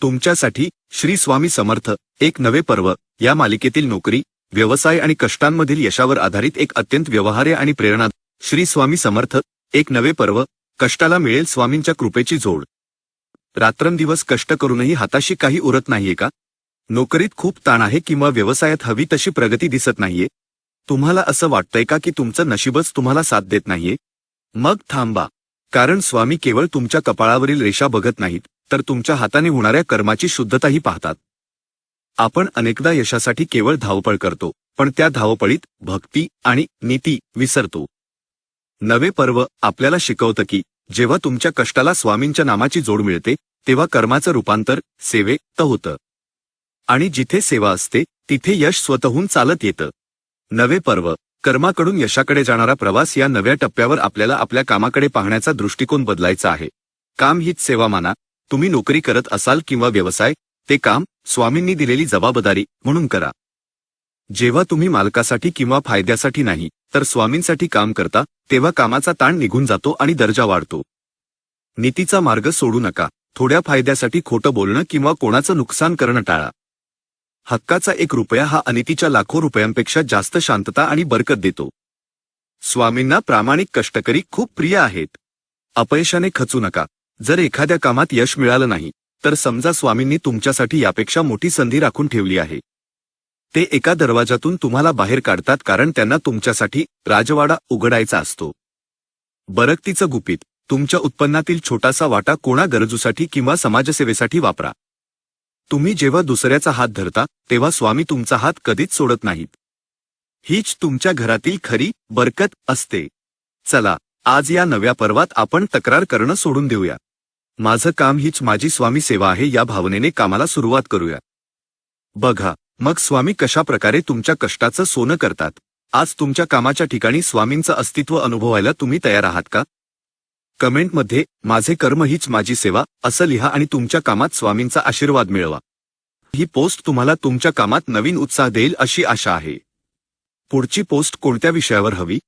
तुमच्यासाठी श्री स्वामी समर्थ एक नवे पर्व या मालिकेतील नोकरी, व्यवसाय आणि कष्टांमधील यशावर आधारित एक अत्यंत व्यवहार्य आणि प्रेरणा। श्री स्वामी समर्थ एक नवे पर्व, कष्टाला मिळेल स्वामींच्या कृपेची जोड। रात्रंदिवस कष्ट करूनही हाताशी काही उरत नाहीये का? नोकरीत खूप ताण आहे किंवा व्यवसायात हवी तशी प्रगती दिसत नाहीये? तुम्हाला असं वाटतंय का की तुमचं नशीबच तुम्हाला साथ देत नाहीये? मग थांबा, कारण स्वामी केवळ तुमच्या कपाळावरील रेषा बघत नाहीत, तर तुमच्या हाताने होणाऱ्या कर्माची शुद्धताही पाहतात। आपण अनेकदा यशासाठी केवळ धावपळ करतो, पण त्या धावपळीत भक्ती आणि नीती विसरतो। नवे पर्व आपल्याला शिकवतं की जेव्हा तुमच्या कष्टाला स्वामींच्या नामाची जोड मिळते, तेव्हा कर्माचं रूपांतर सेवेत होतं, आणि जिथे सेवा असते तिथे यश स्वतःहून चालत येतं। नवे पर्व, कर्माकडून यशाकडे जाणारा प्रवास। या नव्या टप्प्यावर आपल्याला आपल्या कामाकडे पाहण्याचा दृष्टिकोन बदलायचा आहे। काम हीच सेवा माना। तुम्ही नोकरी करत असाल किंवा व्यवसाय, ते काम स्वामींनी दिलेली जबाबदारी म्हणून करा। जेव्हा तुम्ही मालकासाठी किंवा फायद्यासाठी नाही, तर स्वामींसाठी काम करता, तेव्हा कामाचा ताण निघून जातो आणि दर्जा वाढतो। नीतीचा मार्ग सोडू नका। थोड्या फायद्यासाठी खोटं बोलणं किंवा कोणाचं नुकसान करणं टाळा। हक्काचा 1 रुपया हा अनितीच्या लाखो रुपयांपेक्षा जास्त शांतता आणि बरकत देतो। स्वामींना प्रामाणिक कष्टकरी खूप प्रिय आहेत। अपयशाने खचू नका। जर एखाद्या कामात यश मिळालं नाही, तर समजा स्वामींनी तुमच्यासाठी यापेक्षा मोठी संधी राखून ठेवली आहे। ते एका दरवाजातून तुम्हाला बाहेर काढतात, कारण त्यांना तुमच्यासाठी राजवाडा उघडायचा असतो। बरकतीचं गुपित, तुमच्या उत्पन्नातील छोटासा वाटा कोणा गरजूसाठी किंवा समाजसेवेसाठी वापरा। तुम्ही जेव्हा दुसऱ्याचा हात धरता, तेव्हा स्वामी तुमचा हात कधीच सोडत नाहीत। हीच तुमच्या घरातील खरी बरकत असते। चला, आज या नव्या पर्वात आपण तक्रार करणं सोडून देऊया। माझं काम हीच माझी स्वामी सेवा आहे, या भावनेने कामाला सुरुवात करूया। बघा मग स्वामी कशा प्रकारे तुमच्या कष्टाचं सोनं करतात। आज तुमच्या कामाच्या ठिकाणी स्वामींचं अस्तित्व अनुभवायला तुम्ही तयार आहात का? कमेंटमध्ये माझे कर्म हीच माझी सेवा असं लिहा आणि तुमच्या कामात स्वामींचा आशीर्वाद मिळवा। ही पोस्ट तुम्हाला तुमच्या कामात नवीन उत्साह देईल अशी आशा आहे। पुढची पोस्ट कोणत्या विषयावर हवी